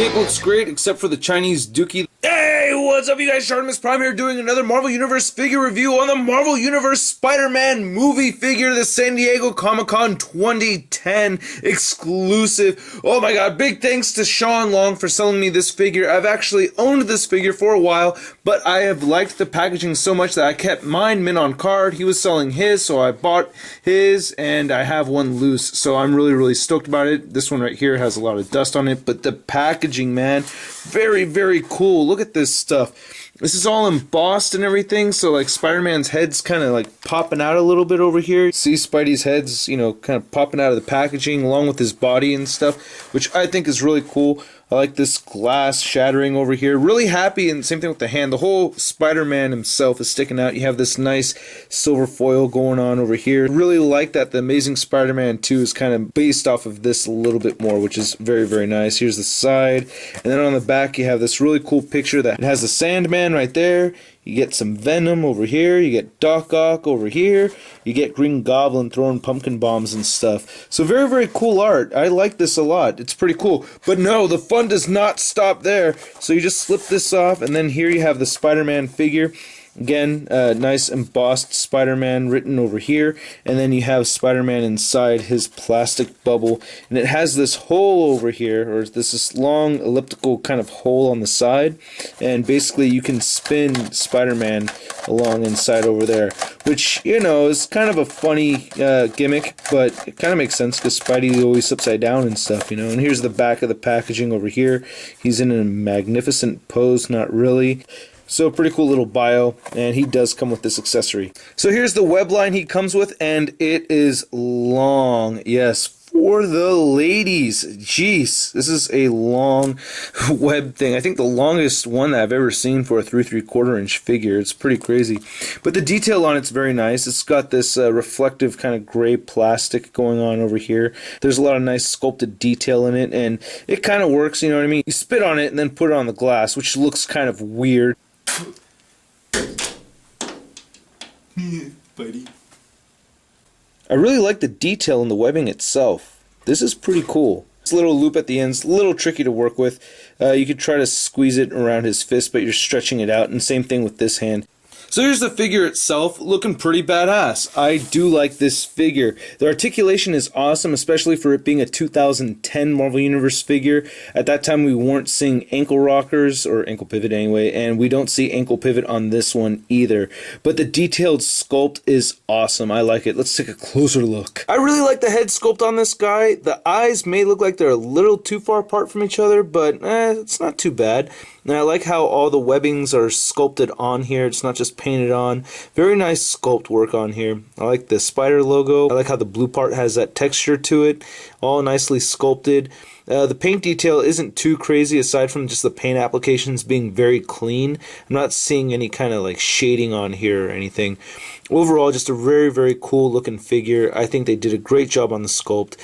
cape looks great, except for the Chinese dookie. Hey, what's up, you guys? Shartimus Prime here doing another Marvel Universe figure review on the Marvel Universe Spider-Man movie figure, the San Diego Comic-Con 2010 exclusive. Oh my god, big thanks to Sean Long for selling me this figure. I've actually owned this figure for a while, but I have liked the packaging so much that I kept mine mint on card. He was selling his, so I bought his, and I have one loose, so I'm really stoked about it. This one right here has a lot of dust on it, but the packaging, man, very cool. Look at this stuff. This is all embossed and everything, so like Spider-Man's head's kind of like popping out a little bit over here. See Spidey's head's, you know, kind of popping out of the packaging along with his body and stuff, which I think is really cool. I like this glass shattering over here. Really happy, and same thing with the hand. The whole Spider-Man himself is sticking out. You have this nice silver foil going on over here. Really like that the Amazing Spider-Man 2 is kind of based off of this a little bit more, which is very nice. Here's the side, and then on the back you have this really cool picture that has the Sandman right there. You get some Venom over here, you get Doc Ock over here, you get Green Goblin throwing pumpkin bombs and stuff. So very cool art. I like this a lot. It's pretty cool. But no, the fun does not stop there. So you just slip this off, and then here you have the Spider-Man figure. Again, nice embossed Spider-Man written over here, and then you have Spider-Man inside his plastic bubble, and it has this hole over here, or this long elliptical kind of hole on the side, and basically you can spin Spider-Man along inside over there, which, you know, is kind of a funny gimmick, but it kind of makes sense because Spidey always slips upside down and stuff, you know. And here's the back of the packaging over here. He's in a magnificent pose, not really. So pretty cool little bio, and he does come with this accessory. So here's the web line he comes with, and it is long. Yes, for the ladies. Jeez, this is a long web thing. I think the longest one that I've ever seen for a 3 3/4 inch figure. It's pretty crazy. But the detail on it's very nice. It's got this reflective kind of gray plastic going on over here. There's a lot of nice sculpted detail in it, and it kind of works, you know what I mean? You spit on it and then put it on the glass, which looks kind of weird. Buddy. I really like the detail in the webbing itself. This is pretty cool. This little loop at the end's a little tricky to work with. You could try to squeeze it around his fist, but you're stretching it out, and same thing with this hand. So here's the figure itself, looking pretty badass. I do like this figure. The articulation is awesome, especially for it being a 2010 Marvel Universe figure. At that time we weren't seeing ankle rockers, or ankle pivot anyway, and we don't see ankle pivot on this one either. But the detailed sculpt is awesome. I like it. Let's take a closer look. I really like the head sculpt on this guy. The eyes may look like they're a little too far apart from each other, but it's not too bad. And I like how all the webbings are sculpted on here. It's not just painted on. Very nice sculpt work on here. I like the spider logo. I like how the blue part has that texture to it. All nicely sculpted. The paint detail isn't too crazy aside from just the paint applications being very clean. I'm not seeing any kind of like shading on here or anything. Overall, just a very cool looking figure. I think they did a great job on the sculpt.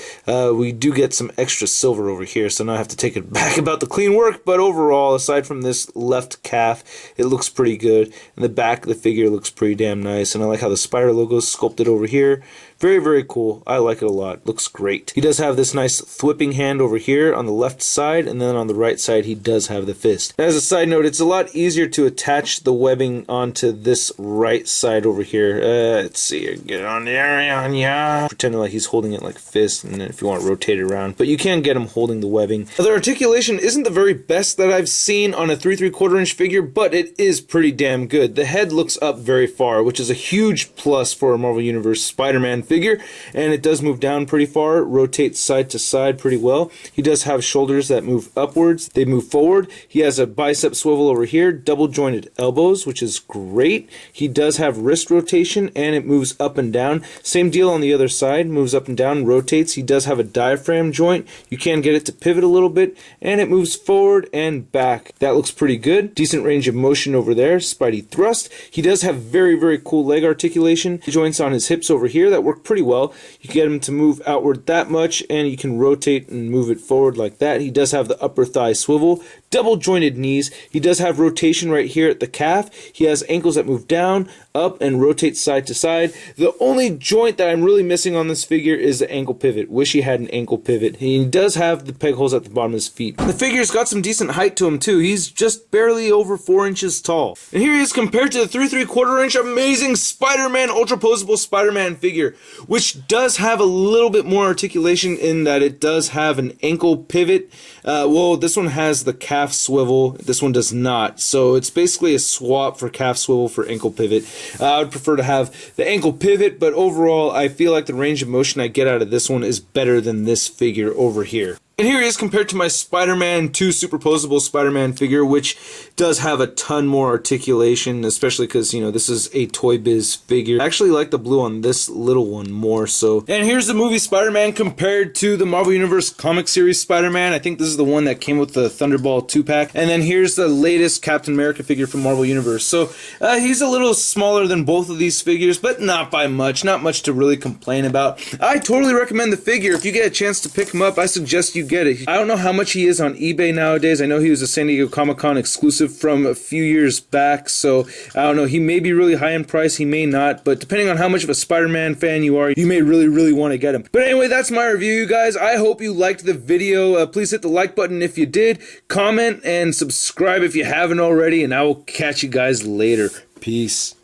We do get some extra silver over here, so now I have to take it back about the clean work, but overall, aside from this left calf, it looks pretty good. And the back of the figure looks pretty damn nice, and I like how the spider logo is sculpted over here. Very cool. I like it a lot. Looks great. He does have this nice thwipping hand over here on the left side, and then on the right side he does have the fist. As a side note, it's a lot easier to attach the webbing onto this right side over here. Let's see, get it on there, yeah. Pretending like he's holding it like a fist, and then if you want to rotate it around. But you can get him holding the webbing. The articulation isn't the very best that I've seen on a 3 3/4 inch figure, but it is pretty damn good. The head looks up very far, which is a huge plus for a Marvel Universe Spider-Man figure, and it does move down pretty far, rotates side to side pretty well. He does have shoulders that move upwards, they move forward. He has a bicep swivel over here, double jointed elbows, which is great. He does have wrist rotation, and it moves up and down. Same deal on the other side, moves up and down, rotates. He does have a diaphragm joint. You can get it to pivot a little bit, and it moves forward and back. That looks pretty good. Decent range of motion over there. Spidey thrust. He does have very cool leg articulation. Joints on his hips over here that work pretty well. You can get him to move outward that much, and you can rotate and move it forward like that. He does have the upper thigh swivel. double jointed knees. He does have rotation right here at the calf. He has ankles that move down, up, and rotate side to side. The only joint that I'm really missing on this figure is the ankle pivot. Wish he had an ankle pivot. He does have the peg holes at the bottom of his feet. The figure's got some decent height to him too. He's just barely over 4 inches tall. And here he is compared to the 3¾ inch amazing Spider-Man Ultra Posable Spider-Man figure, which does have a little bit more articulation in that it does have an ankle pivot. Well, this one has the calf swivel. This one does not. So it's basically a swap for calf swivel for ankle pivot. I would prefer to have the ankle pivot, but overall I feel like the range of motion I get out of this one is better than this figure over here. And here he is compared to my Spider-Man 2 Superposable Spider-Man figure, which does have a ton more articulation, especially because, you know, this is a Toy Biz figure. I actually like the blue on this little one more so. And here's the movie Spider-Man compared to the Marvel Universe comic series Spider-Man. I think this is the one that came with the Thunderball 2-pack. And then here's the latest Captain America figure from Marvel Universe. So he's a little smaller than both of these figures, but not by much. Not much to really complain about. I totally recommend the figure. If you get a chance to pick him up, I suggest you get it. I don't know how much he is on eBay nowadays. I know he was a San Diego Comic-Con exclusive from a few years back, so I don't know. He may be really high in price, he may not, but depending on how much of a Spider-Man fan you are, you may really want to get him. But anyway, that's my review, you guys. I hope you liked the video. Please hit the like button if you did, comment, and subscribe if you haven't already, and I will catch you guys later. Peace.